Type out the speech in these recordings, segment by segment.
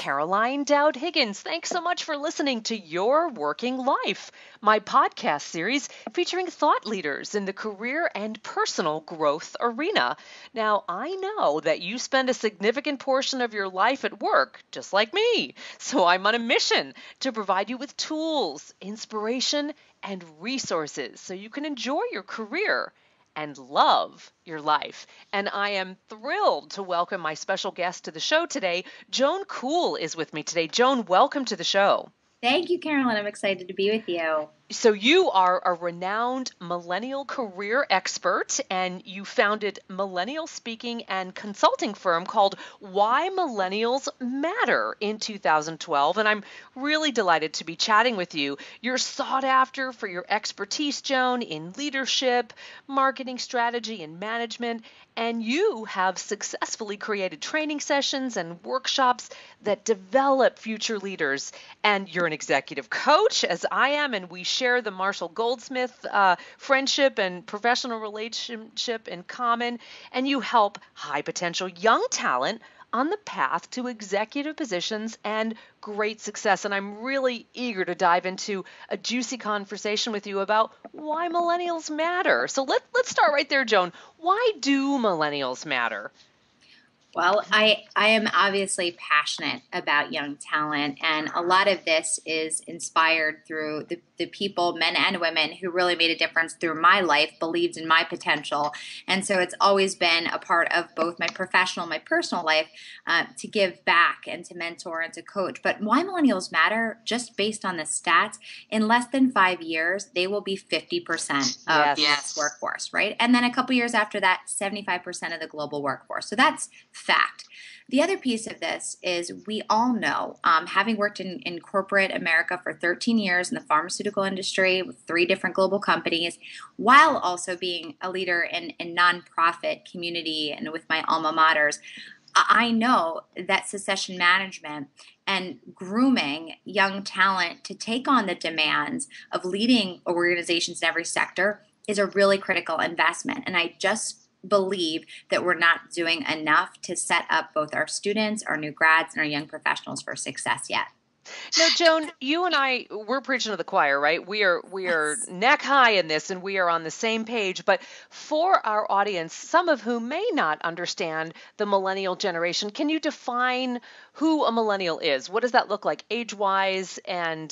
Caroline Dowd-Higgins. Thanks so much for listening to Your Working Life, my podcast series featuring thought leaders in the career and personal growth arena. Now, I know that you spend a significant portion of your life at work, just like me. So I'm on a mission to provide you with tools, inspiration, and resources so you can enjoy your career and love your life. And I am thrilled to welcome my special guest to the show today. Joan Kuhl is with me today. Joan, welcome to the show. Thank you, Carolyn. I'm excited to be with you. So you are a renowned millennial career expert, and you founded millennial speaking and consulting firm called Why Millennials Matter in 2012. And I'm really delighted to be chatting with you. You're sought after for your expertise, Joan, in leadership, marketing strategy, and management. And you have successfully created training sessions and workshops that develop future leaders. And you're an executive coach, as I am, and we share the Marshall Goldsmith friendship and professional relationship in common. And you help high potential young talent on the path to executive positions and great success. And I'm really eager to dive into a juicy conversation with you about why millennials matter. So let's start right there, Joan. Why do millennials matter? Well, I am obviously passionate about young talent, and a lot of this is inspired through the people, men and women, who really made a difference through my life, believed in my potential. And so it's always been a part of both my professional and my personal life to give back and to mentor and to coach. But why millennials matter, just based on the stats, in less than 5 years, they will be 50% of the U.S. workforce, right? And then a couple years after that, 75% of the global workforce. So that's fact. The other piece of this is we all know, having worked in corporate America for 13 years in the pharmaceutical industry with 3 different global companies, while also being a leader in nonprofit community and with my alma maters, I know that succession management and grooming young talent to take on the demands of leading organizations in every sector is a really critical investment. And I just believe that we're not doing enough to set up both our students, our new grads, and our young professionals for success yet. Now, Joan, you and I, we're preaching to the choir, right? We are neck high in this, and we are on the same page. But for our audience, some of whom may not understand the millennial generation, can you define who a millennial is? What does that look like age-wise? And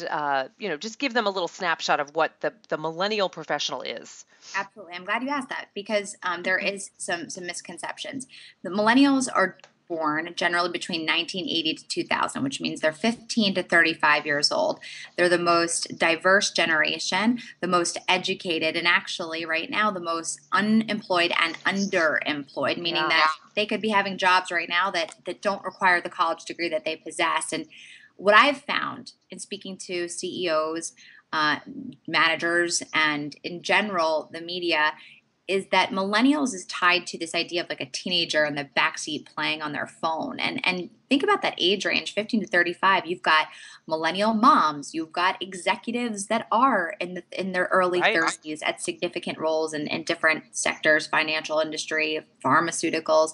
just give them a little snapshot of what the millennial professional is. Absolutely. I'm glad you asked that because there is some misconceptions. The millennials are born generally between 1980 to 2000, which means they're 15 to 35 years old. They're the most diverse generation, the most educated, and actually right now the most unemployed and underemployed, meaning that they could be having jobs right now that don't require the college degree that they possess. And what I've found in speaking to CEOs, managers, and in general the media is that millennials is tied to this idea of like a teenager in the backseat playing on their phone. And think about that age range, 15 to 35. You've got millennial moms. You've got executives that are in their early 30s at significant roles in different sectors, financial industry, pharmaceuticals.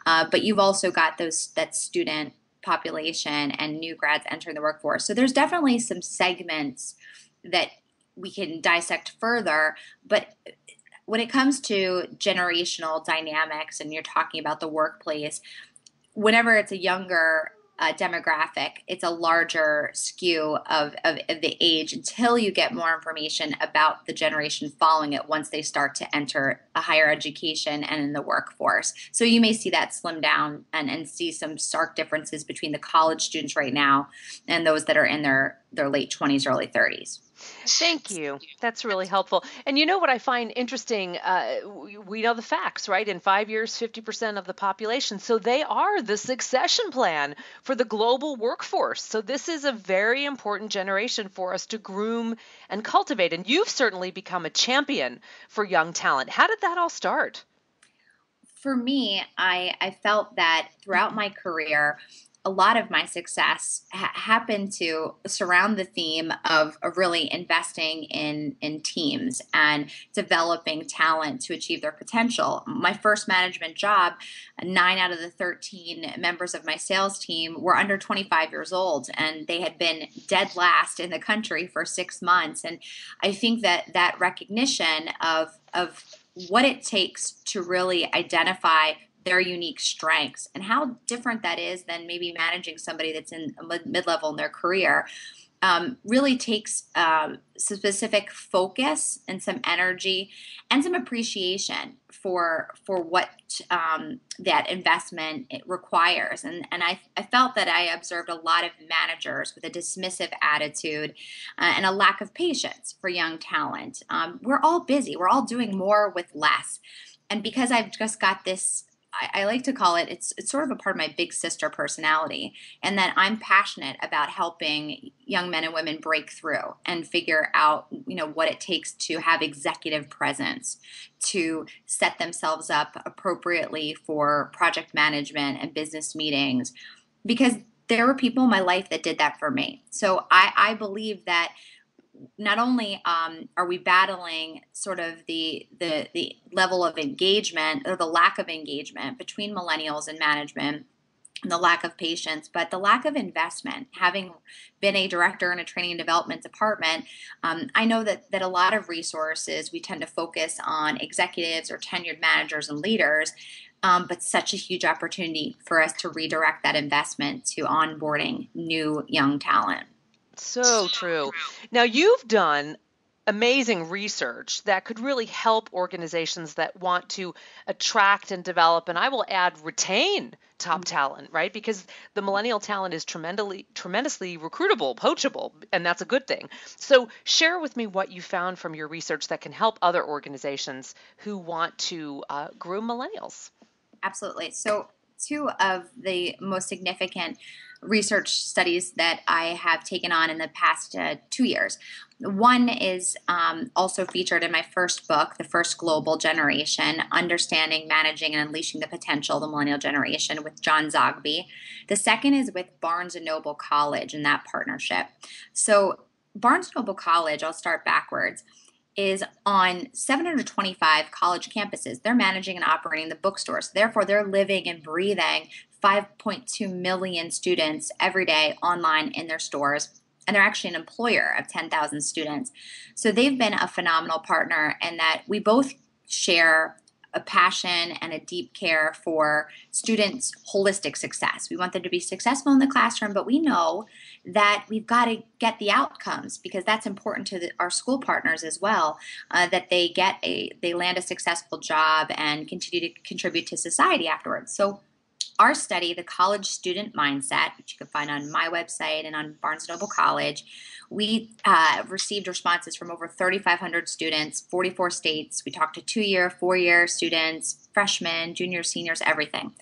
But you've also got that student population and new grads entering the workforce. So there's definitely some segments that we can dissect further. But when it comes to generational dynamics and you're talking about the workplace, whenever it's a younger demographic, it's a larger skew of the age until you get more information about the generation following it once they start to enter a higher education and in the workforce. So you may see that slim down and see some stark differences between the college students right now and those that are in their late 20s, early 30s. Thank you. That's really helpful. And you know what I find interesting? We know the facts, right? In 5 years, 50% of the population. So they are the succession plan for the global workforce. So this is a very important generation for us to groom and cultivate. And you've certainly become a champion for young talent. How did that all start? For me, I felt that throughout my career, a lot of my success happened to surround the theme of really investing in teams and developing talent to achieve their potential. My first management job, 9 out of the 13 members of my sales team were under 25 years old, and they had been dead last in the country for 6 months. And I think that that recognition of what it takes to really identify their unique strengths and how different that is than maybe managing somebody that's in a mid-level in their career, really takes specific focus and some energy and some appreciation for what that investment it requires. And I felt that I observed a lot of managers with a dismissive attitude and a lack of patience for young talent. We're all busy. We're all doing more with less. And because I've just got this, I like to call it, it's sort of a part of my big sister personality, and that I'm passionate about helping young men and women break through and figure out, what it takes to have executive presence, to set themselves up appropriately for project management and business meetings, because there were people in my life that did that for me. So I believe that not only are we battling sort of the level of engagement or the lack of engagement between millennials and management and the lack of patience, but the lack of investment. Having been a director in a training and development department, I know that a lot of resources, we tend to focus on executives or tenured managers and leaders, but such a huge opportunity for us to redirect that investment to onboarding new young talent. So true. Now, you've done amazing research that could really help organizations that want to attract and develop, and I will add retain top talent, right? Because the millennial talent is tremendously recruitable, poachable, and that's a good thing. So share with me what you found from your research that can help other organizations who want to groom millennials. Absolutely. So, two of the most significant research studies that I have taken on in the past 2 years. One is also featured in my first book, The First Global Generation, Understanding, Managing, and Unleashing the Potential of the Millennial Generation with John Zogby. The second is with Barnes & Noble College and that partnership. So Barnes & Noble College, I'll start backwards, is on 725 college campuses. They're managing and operating the bookstores. Therefore, they're living and breathing 5.2 million students every day online in their stores. And they're actually an employer of 10,000 students. So they've been a phenomenal partner, and that we both share a passion and a deep care for students' holistic success. We want them to be successful in the classroom, but we know that we've got to get the outcomes, because that's important to our school partners as well, that they land a successful job and continue to contribute to society afterwards. So our study, The College Student Mindset, which you can find on my website and on Barnes & Noble College, we received responses from over 3,500 students, 44 states. We talked to 2-year, 4-year students, freshmen, juniors, seniors, everything.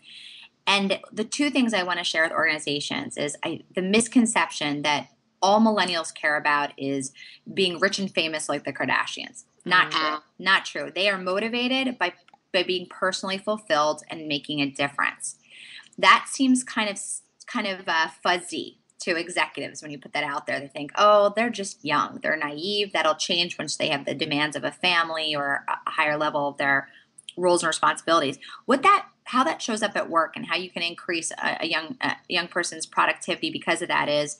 And the two things I want to share with organizations is the misconception that all millennials care about is being rich and famous like the Kardashians. Not true. Not true. They are motivated by being personally fulfilled and making a difference. That seems kind of fuzzy to executives when you put that out there. They think, oh, they're just young, they're naive. That'll change once they have the demands of a family or a higher level of their roles and responsibilities. How that shows up at work and how you can increase a young person's productivity because of that is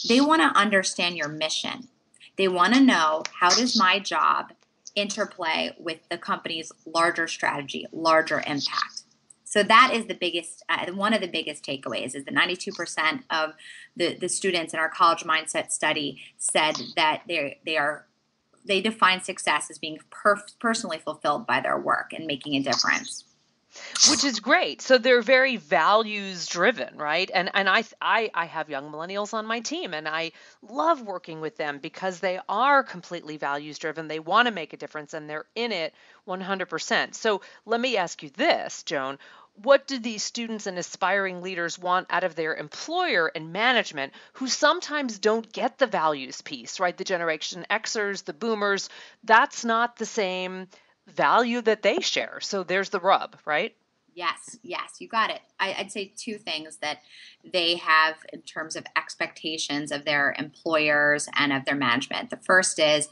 they want to understand your mission. They want to know, how does my job interplay with the company's larger strategy, larger impact? So that is the biggest, one of the biggest takeaways is that 92% of the students in our college mindset study said that they define success as being personally fulfilled by their work and making a difference. Which is great. So they're very values driven, right? And I have young millennials on my team, and I love working with them because they are completely values driven. They want to make a difference, and they're in it 100%. So let me ask you this, Joan. What do these students and aspiring leaders want out of their employer and management, who sometimes don't get the values piece, right? The Generation Xers, the boomers, that's not the same value that they share. So there's the rub, right? Yes, you got it. I'd say two things that they have in terms of expectations of their employers and of their management. The first is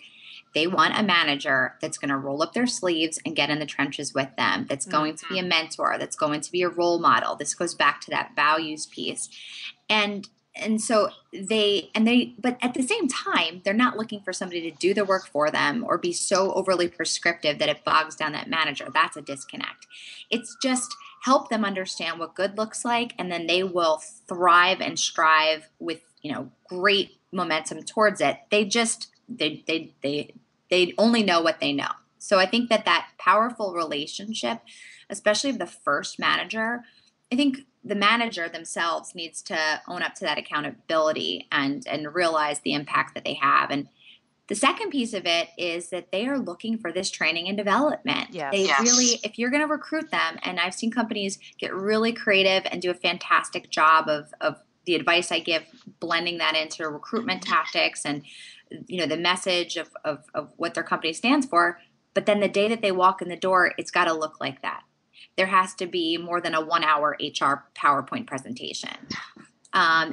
they want a manager that's going to roll up their sleeves and get in the trenches with them, that's going to be a mentor, that's going to be a role model. This goes back to that values piece. And so they but at the same time, they're not looking for somebody to do the work for them or be so overly prescriptive that it bogs down that manager. That's a disconnect. It's just help them understand what good looks like, and then they will thrive and strive with, great momentum towards it. They only know what they know. So I think that powerful relationship, especially of the first manager, I think the manager themselves needs to own up to that accountability and realize the impact that they have. And the second piece of it is that they are looking for this training and development. They Yes. really, if you're going to recruit them, and I've seen companies get really creative and do a fantastic job of the advice I give, blending that into recruitment tactics and the message of what their company stands for. But then the day that they walk in the door, it's got to look like that. There has to be more than a 1-hour HR PowerPoint presentation.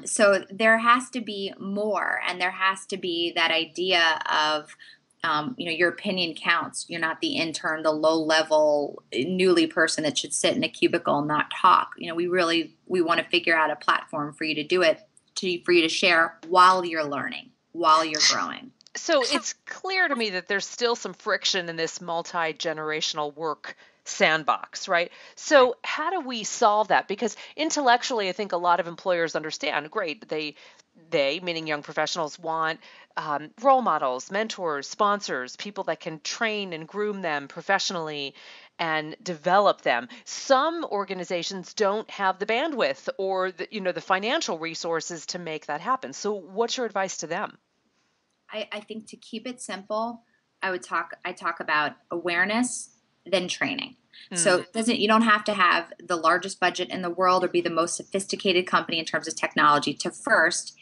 So there has to be more, and there has to be that idea of, your opinion counts. You're not the intern, the low level newly person that should sit in a cubicle and not talk. We want to figure out a platform for you to do it, for you to share while you're learning, while you're growing. So it's clear to me that there's still some friction in this multi-generational work sandbox, right? So how do we solve that? Because intellectually, I think a lot of employers understand, great, they, meaning young professionals, want role models, mentors, sponsors, people that can train and groom them professionally and develop them. Some organizations don't have the bandwidth or the financial resources to make that happen. So what's your advice to them? I think to keep it simple, I talk about awareness, then training. So you don't have to have the largest budget in the world or be the most sophisticated company in terms of technology to first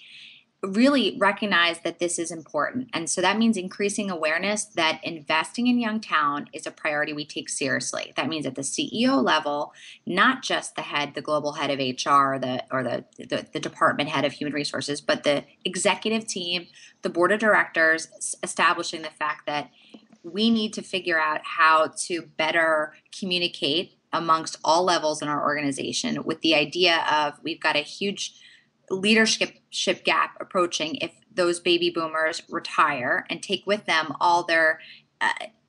really recognize that this is important. And so that means increasing awareness that investing in young talent is a priority we take seriously. That means at the CEO level, not just the global head of HR, the department head of human resources, but the executive team, the board of directors, establishing the fact that we need to figure out how to better communicate amongst all levels in our organization with the idea of we've got a huge leadership gap approaching if those baby boomers retire and take with them all their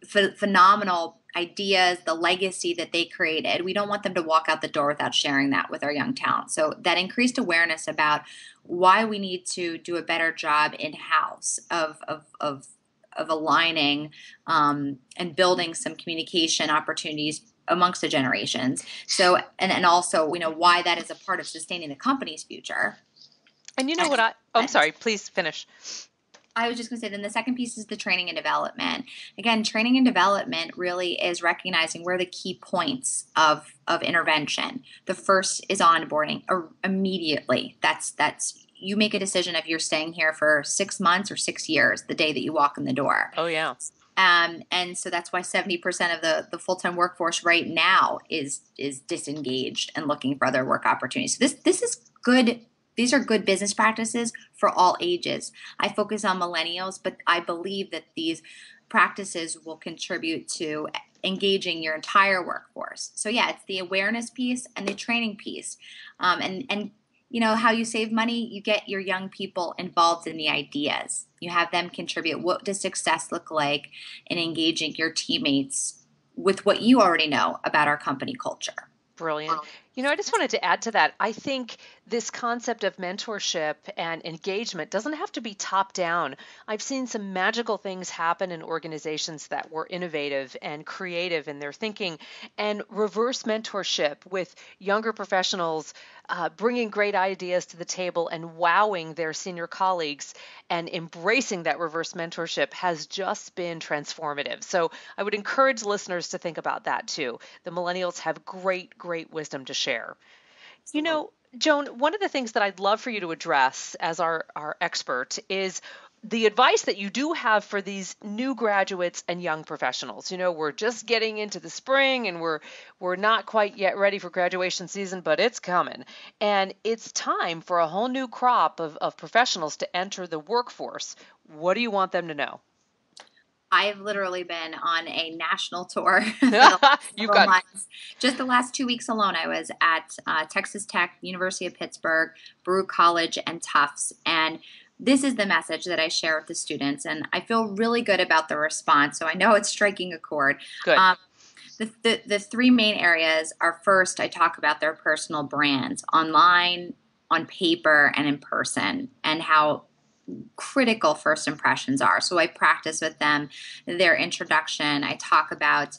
phenomenal ideas, the legacy that they created. We don't want them to walk out the door without sharing that with our young talent. So that increased awareness about why we need to do a better job in-house of aligning and building some communication opportunities amongst the generations. So, and also, why that is a part of sustaining the company's future. And I'm sorry, please finish. I was just going to say, then the second piece is the training and development. Again, training and development really is recognizing where the key points of intervention. The first is onboarding immediately. That's you make a decision if you're staying here for 6 months or 6 years, the day that you walk in the door. Oh, yeah. And so that's why 70% of the full-time workforce right now is disengaged and looking for other work opportunities. So this is good. These are good business practices for all ages. I focus on millennials, but I believe that these practices will contribute to engaging your entire workforce. So yeah, it's the awareness piece and the training piece. And how you save money, you get your young people involved in the ideas. You have them contribute. What does success look like in engaging your teammates with what you already know about our company culture? Brilliant. I just wanted to add to that. I think this concept of mentorship and engagement doesn't have to be top down. I've seen some magical things happen in organizations that were innovative and creative in their thinking, and reverse mentorship with younger professionals bringing great ideas to the table and wowing their senior colleagues and embracing that reverse mentorship has just been transformative. So I would encourage listeners to think about that too. The millennials have great wisdom to share. Joan, one of the things that I'd love for you to address as our expert is the advice that you do have for these new graduates and young professionals. We're just getting into the spring and we're not quite yet ready for graduation season, but it's coming. And it's time for a whole new crop of professionals to enter the workforce. What do you want them to know? I've literally been on a national tour for the last You've several got months. Just the last 2 weeks alone, I was at Texas Tech, University of Pittsburgh, Baruch College, and Tufts. And this is the message that I share with the students. And I feel really good about the response. So I know it's striking a chord. good. The three main areas are: first, I talk about their personal brands online, on paper, and in person, and how critical first impressions are. So I practice with them their introduction. I talk about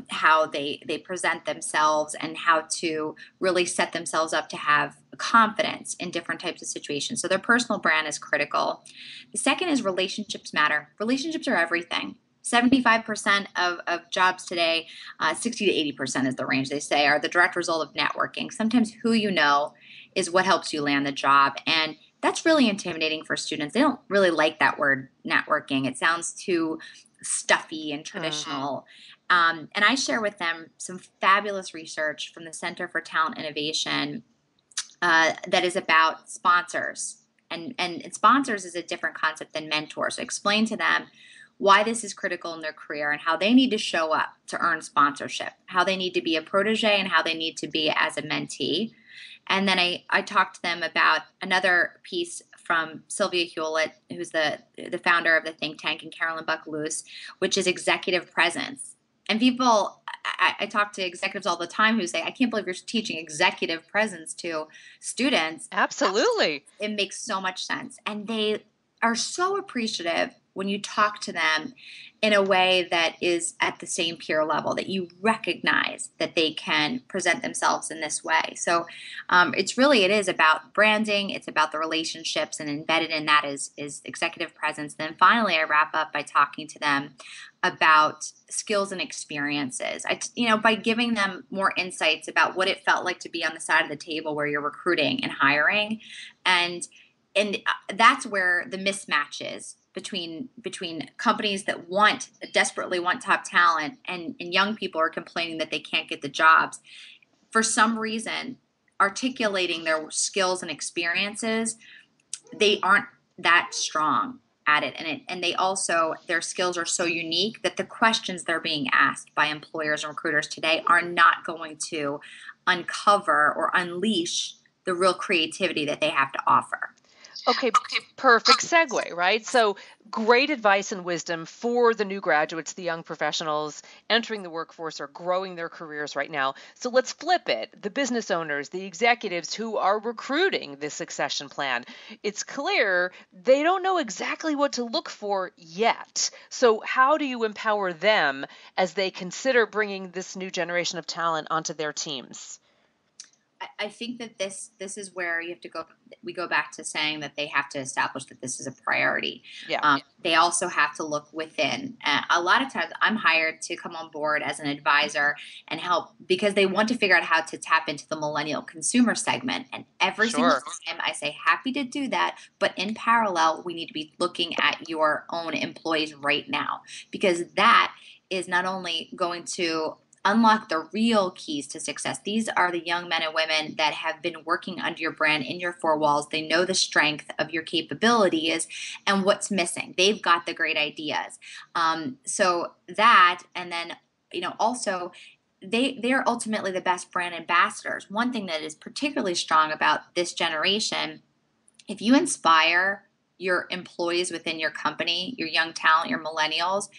how they present themselves and how to really set themselves up to have confidence in different types of situations. So their personal brand is critical. The second is relationships matter. Relationships are everything. 75% of jobs today, 60 to 80% is the range they say, are the direct result of networking. Sometimes who you know is what helps you land the job. And that's really intimidating for students. They don't really like that word networking. It sounds too stuffy and traditional. And I share with them some fabulous research from the Center for Talent Innovation that is about sponsors. And sponsors is a different concept than mentors. So explain to them why this is critical in their career and how they need to show up to earn sponsorship, how they need to be a protege and how they need to be as a mentee. And then I talked to them about another piece from Sylvia Hewlett, who's the founder of the think tank, and Carolyn Buck-Luce, which is executive presence. And people, I talk to executives all the time who say, I can't believe you're teaching executive presence to students. Absolutely. It makes so much sense. And they are so appreciative when you talk to them in a way that is at the same peer level, that you recognize that they can present themselves in this way. So it is about branding. It's about the relationships, and embedded in that is executive presence. Then finally, I wrap up by talking to them about skills and experiences. By giving them more insights about what it felt like to be on the side of the table where you're recruiting and hiring. And that's where the mismatch is between companies that desperately want top talent and young people are complaining that they can't get the jobs. For some reason, articulating their skills and experiences, they aren't that strong at it. And they also, their skills are so unique that the questions they're being asked by employers and recruiters today are not going to uncover or unleash the real creativity that they have to offer. Okay, perfect segue, right? So great advice and wisdom for the new graduates, the young professionals entering the workforce or growing their careers right now. So let's flip it. The business owners, the executives who are recruiting this succession plan, it's clear they don't know exactly what to look for yet. So how do you empower them as they consider bringing this new generation of talent onto their teams? I think that this is where you have to go. We go back to saying that they have to establish that this is a priority. Yeah. They also have to look within. A lot of times, I'm hired to come on board as an advisor and help because they want to figure out how to tap into the millennial consumer segment. And every single time, I say happy to do that. But in parallel, we need to be looking at your own employees right now, because that is not only going to unlock the real keys to success. These are the young men and women that have been working under your brand in your four walls. They know the strength of your capabilities and what's missing. They've got the great ideas. So that, and then, also they're ultimately the best brand ambassadors. One thing that is particularly strong about this generation, if you inspire your employees within your company, your young talent, your millennials,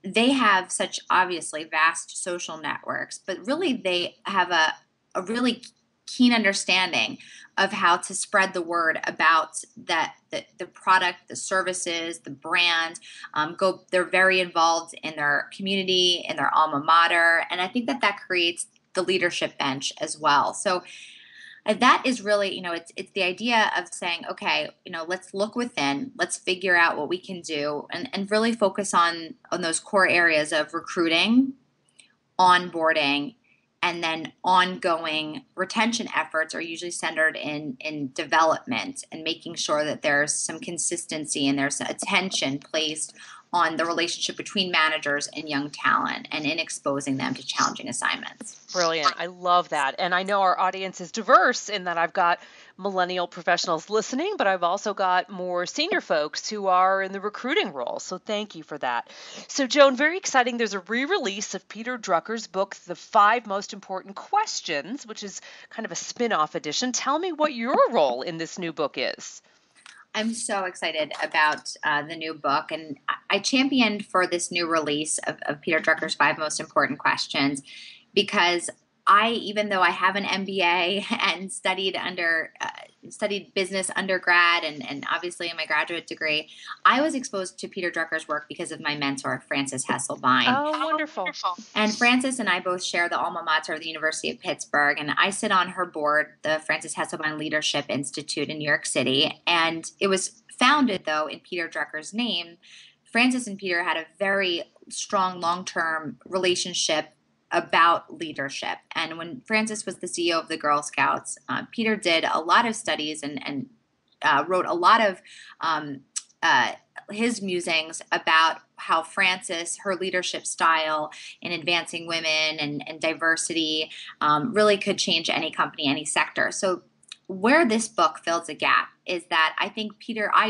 they have such obviously vast social networks, but really they have a really keen understanding of how to spread the word about the product, the services, the brand. They're very involved in their community, in their alma mater, and I think that creates the leadership bench as well. So that is really, it's the idea of saying, okay, let's look within, let's figure out what we can do, and really focus on those core areas of recruiting, onboarding, and then ongoing retention efforts are usually centered in development and making sure that there's some consistency and there's attention placed on the relationship between managers and young talent and in exposing them to challenging assignments. Brilliant. I love that. And I know our audience is diverse in that I've got millennial professionals listening, but I've also got more senior folks who are in the recruiting role. So thank you for that. So, Joan, very exciting. There's a re-release of Peter Drucker's book, The 5 Most Important Questions, which is kind of a spin-off edition. Tell me what your role in this new book is. I'm so excited about the new book, and I championed for this new release of Peter Drucker's 5 Most Important Questions because even though I have an MBA and studied business undergrad and obviously in my graduate degree, I was exposed to Peter Drucker's work because of my mentor, Frances Hesselbein. Oh, wonderful. And Frances and I both share the alma mater of the University of Pittsburgh, and I sit on her board, the Frances Hesselbein Leadership Institute in New York City. And it was founded, though, in Peter Drucker's name. Frances and Peter had a very strong long-term relationship about leadership. And when Frances was the CEO of the Girl Scouts, Peter did a lot of studies and wrote a lot of his musings about how Frances, her leadership style in advancing women and diversity really could change any company, any sector. So where this book fills a gap is that I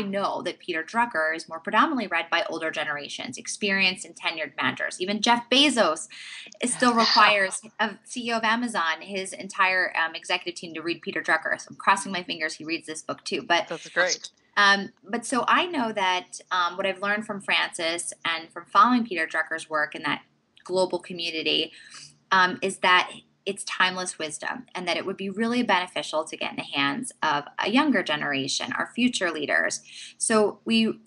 know that Peter Drucker is more predominantly read by older generations, experienced and tenured managers. Even Jeff Bezos still requires a CEO of Amazon, his entire executive team to read Peter Drucker. So I'm crossing my fingers he reads this book too. But that's great. But so I know that what I've learned from Frances and from following Peter Drucker's work in that global community is that it's timeless wisdom, and that it would be really beneficial to get in the hands of a younger generation, our future leaders. So we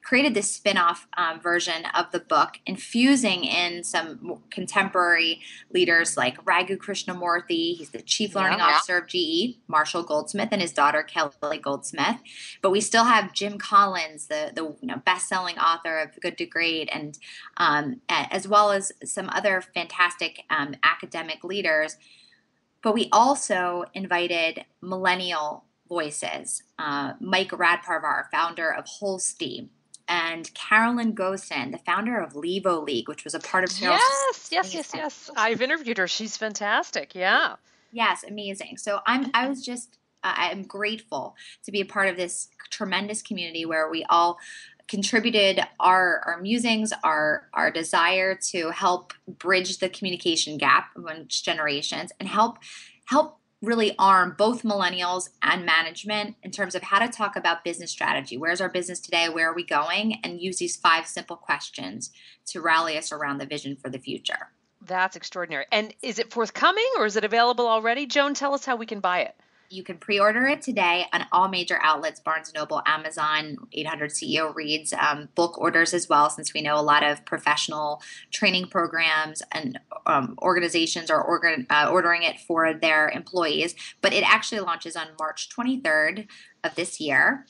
created this spin-off version of the book, infusing in some contemporary leaders like Raghu Krishnamurthy. He's the chief learning officer of GE, Marshall Goldsmith, and his daughter Kelly Goldsmith. But we still have Jim Collins, the best-selling author of Good to Great, and as well as some other fantastic academic leaders. But we also invited millennial voices, Mike Radparvar, founder of Holstein, and Carolyn Gosen, the founder of Levo League, which was a part of Yes. I've interviewed her. She's fantastic. Yeah. Yes, amazing. So I'm grateful to be a part of this tremendous community where we all contributed our musings, our desire to help bridge the communication gap amongst generations and help really arm both millennials and management in terms of how to talk about business strategy. Where's our business today? Where are we going? And use these 5 simple questions to rally us around the vision for the future. That's extraordinary. And is it forthcoming or is it available already? Joan, tell us how we can buy it. You can pre-order it today on all major outlets, Barnes & Noble, Amazon, 800 CEO Reads, bulk orders as well, since we know a lot of professional training programs and organizations are ordering it for their employees. But it actually launches on March 23rd of this year.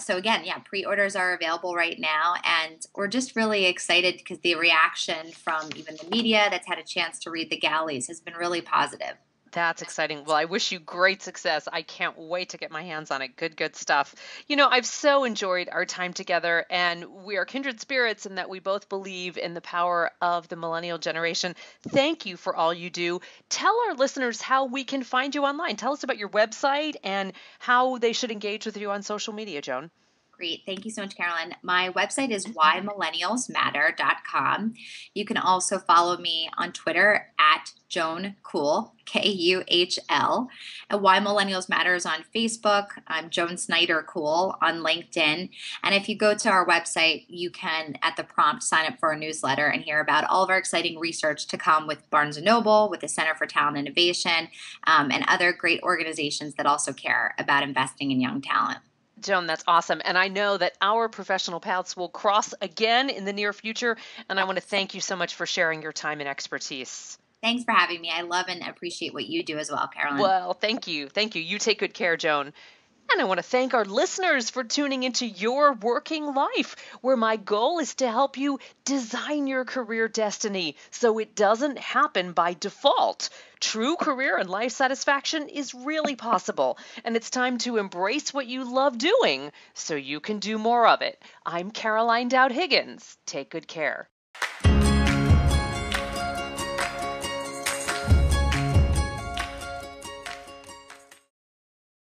So again, pre-orders are available right now, and we're just really excited because the reaction from even the media that's had a chance to read the galleys has been really positive. That's exciting. Well, I wish you great success. I can't wait to get my hands on it. Good stuff. I've so enjoyed our time together, and we are kindred spirits in that we both believe in the power of the millennial generation. Thank you for all you do. Tell our listeners how we can find you online. Tell us about your website and how they should engage with you on social media, Joan. Great. Thank you so much, Carolyn. My website is whymillennialsmatter.com. You can also follow me on Twitter at Joan Kuhl, Kuhl, and Why Millennials Matter is on Facebook. I'm Joan Snyder Kuhl on LinkedIn. And if you go to our website, you can, at the prompt, sign up for our newsletter and hear about all of our exciting research to come with Barnes & Noble, with the Center for Talent Innovation, and other great organizations that also care about investing in young talent. Joan, that's awesome. And I know that our professional paths will cross again in the near future. And I want to thank you so much for sharing your time and expertise. Thanks for having me. I love and appreciate what you do as well, Carolyn. Well, thank you. You take good care, Joan. And I want to thank our listeners for tuning into Your Working Life, where my goal is to help you design your career destiny so it doesn't happen by default. True career and life satisfaction is really possible, and it's time to embrace what you love doing so you can do more of it. I'm Caroline Dowd-Higgins. Take good care.